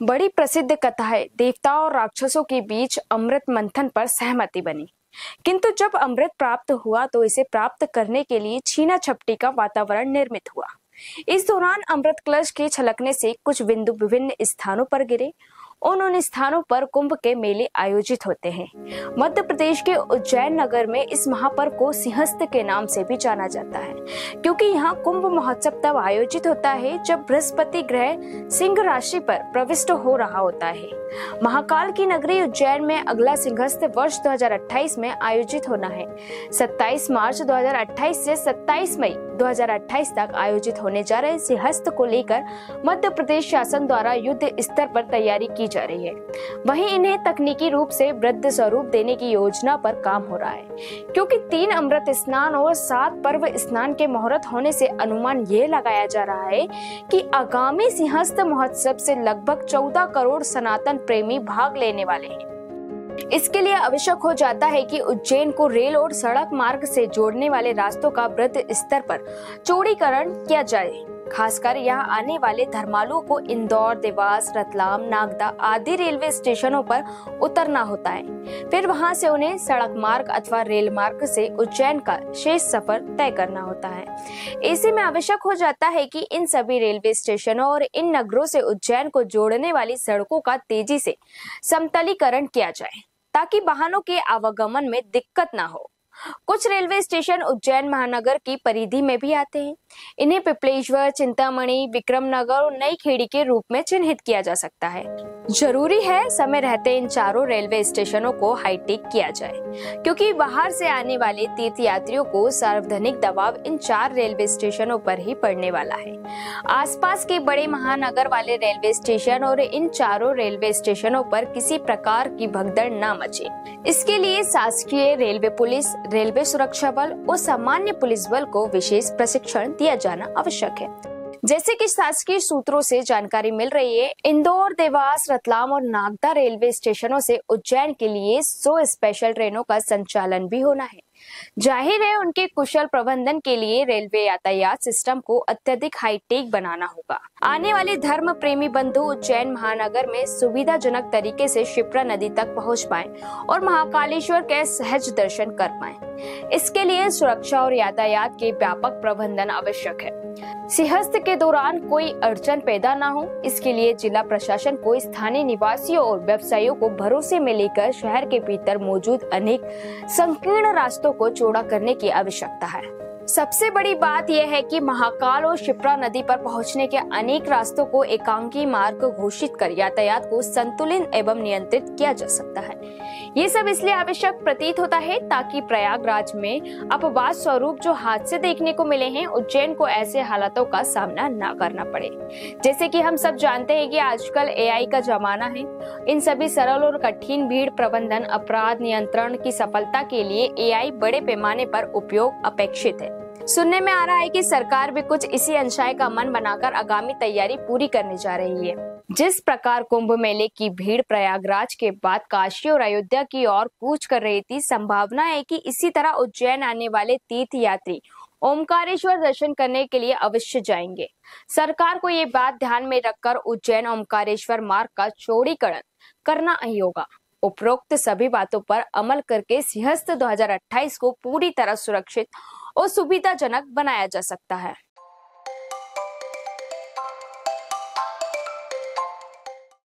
बड़ी प्रसिद्ध कथाएं देवताओं और राक्षसों के बीच अमृत मंथन पर सहमति बनी, किंतु जब अमृत प्राप्त हुआ तो इसे प्राप्त करने के लिए छीना झपटी का वातावरण निर्मित हुआ। इस दौरान अमृत कलश के छलकने से कुछ बिंदु विभिन्न स्थानों पर गिरे। उन स्थानों पर कुंभ के मेले आयोजित होते हैं। मध्य प्रदेश के उज्जैन नगर में इस महापर्व को सिंहस्थ के नाम से भी जाना जाता है, क्योंकि यहाँ कुंभ महोत्सव तब आयोजित होता है जब बृहस्पति ग्रह सिंह राशि पर प्रविष्ट हो रहा होता है। महाकाल की नगरी उज्जैन में अगला सिंहस्थ वर्ष 2028 में आयोजित होना है। 27 मार्च 2028 से 27 मई 2028 तक आयोजित होने जा रहे सिंहस्थ को लेकर मध्य प्रदेश शासन द्वारा युद्ध स्तर पर तैयारी की जा रही है। वहीं इन्हें तकनीकी रूप से वृद्ध स्वरूप देने की योजना पर काम हो रहा है, क्योंकि 3 अमृत स्नान और 7 पर्व स्नान के मुहूर्त होने से अनुमान ये लगाया जा रहा है कि आगामी सिंहस्थ महोत्सव से लगभग 14 करोड़ सनातन प्रेमी भाग लेने वाले हैं। इसके लिए आवश्यक हो जाता है कि उज्जैन को रेल और सड़क मार्ग से जोड़ने वाले रास्तों का वृहद स्तर पर चौड़ीकरण किया जाए। खासकर यहाँ आने वाले धर्मालुओं को इंदौर, देवास, रतलाम, नागदा आदि रेलवे स्टेशनों पर उतरना होता है। फिर वहां से उन्हें सड़क मार्ग अथवा रेल मार्ग से उज्जैन का शेष सफर तय करना होता है। ऐसे में आवश्यक हो जाता है कि इन सभी रेलवे स्टेशनों और इन नगरों से उज्जैन को जोड़ने वाली सड़कों का तेजी से समतलीकरण किया जाए, ताकि वाहनों के आवागमन में दिक्कत न हो। कुछ रेलवे स्टेशन उज्जैन महानगर की परिधि में भी आते हैं। इन्हें पिपलेश्वर, चिंतामणि, विक्रमनगर और नई खेड़ी के रूप में चिन्हित किया जा सकता है। जरूरी है समय रहते इन चारों रेलवे स्टेशनों को हाईटेक किया जाए, क्योंकि बाहर से आने वाले तीर्थ यात्रियों को सार्वजनिक दबाव इन 4 रेलवे स्टेशनों पर ही पड़ने वाला है। आसपास के बड़े महानगर वाले रेलवे स्टेशन और इन चारों रेलवे स्टेशनों पर किसी प्रकार की भगदड़ न मचे, इसके लिए शासकीय रेलवे पुलिस, रेलवे सुरक्षा बल और सामान्य पुलिस बल को विशेष प्रशिक्षण दिया जाना आवश्यक है। जैसे कि शासकीय सूत्रों से जानकारी मिल रही है, इंदौर, देवास, रतलाम और नागदा रेलवे स्टेशनों से उज्जैन के लिए 100 स्पेशल ट्रेनों का संचालन भी होना है। जाहिर है, उनके कुशल प्रबंधन के लिए रेलवे यातायात सिस्टम को अत्यधिक हाईटेक बनाना होगा। आने वाले धर्म प्रेमी बंधु उज्जैन महानगर में सुविधाजनक तरीके से क्षिप्रा नदी तक पहुंच पाएं और महाकालेश्वर के सहज दर्शन कर पाएं। इसके लिए सुरक्षा और यातायात के व्यापक प्रबंधन आवश्यक है। सिंहस्थ के दौरान कोई अड़चन पैदा न हो, इसके लिए जिला प्रशासन को स्थानीय निवासियों और व्यवसायियों को भरोसे में लेकर शहर के भीतर मौजूद अनेक संकीर्ण रास्तों को चौड़ा करने की आवश्यकता है। सबसे बड़ी बात यह है कि महाकाल और क्षिप्रा नदी पर पहुंचने के अनेक रास्तों को एकांकी मार्ग घोषित कर यातायात को संतुलित एवं नियंत्रित किया जा सकता है। ये सब इसलिए आवश्यक प्रतीत होता है ताकि प्रयागराज में अपवाद स्वरूप जो हादसे देखने को मिले हैं, उज्जैन को ऐसे हालातों का सामना न करना पड़े। जैसे कि हम सब जानते हैं कि आजकल AI का जमाना है। इन सभी सरल और कठिन भीड़ प्रबंधन, अपराध नियंत्रण की सफलता के लिए AI बड़े पैमाने पर उपयोग अपेक्षित है। सुनने में आ रहा है कि सरकार भी कुछ इसी अंशाय का मन बनाकर आगामी तैयारी पूरी करने जा रही है। जिस प्रकार कुंभ मेले की भीड़ प्रयागराज के बाद काशी और अयोध्या की ओर कूच कर रही थी, संभावना है कि इसी तरह उज्जैन आने वाले तीर्थ यात्री ओमकारेश्वर दर्शन करने के लिए अवश्य जाएंगे। सरकार को ये बात ध्यान में रखकर उज्जैन ओमकारेश्वर मार्ग का चौड़ीकरण करना ही होगा। उपरोक्त सभी बातों पर अमल करके सिंहस्थ 2028 को पूरी तरह सुरक्षित और सुविधाजनक बनाया जा सकता है।